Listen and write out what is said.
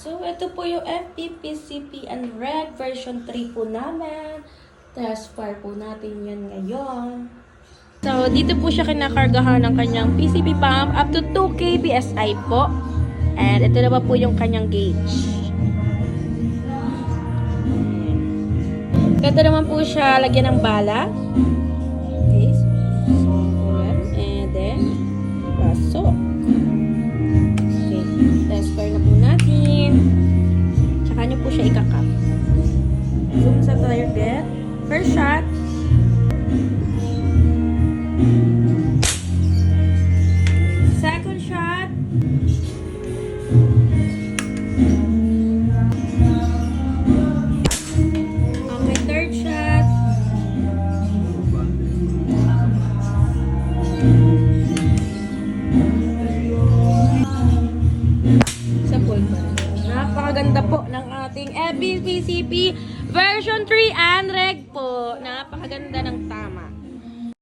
So, ito po yung FPPCP and Reg version 3 po namin. Test fire po natin yan ngayon. So, dito po siya kinakargahan ng kanyang PCP pump up to 2K PSI po. And ito na po yung kanyang gauge. Ito naman po siya lagyan ng bala. Okay, so and then pasok. Okay, tester na po natin. Tsaka nyo po siya ikakap. Zoom sa target. First shot. Second shot. Okay, third shot. Sa point pa rin. Napakaganda po ng ating FPPCP version 3 and Reg po. Napakaganda ng tama.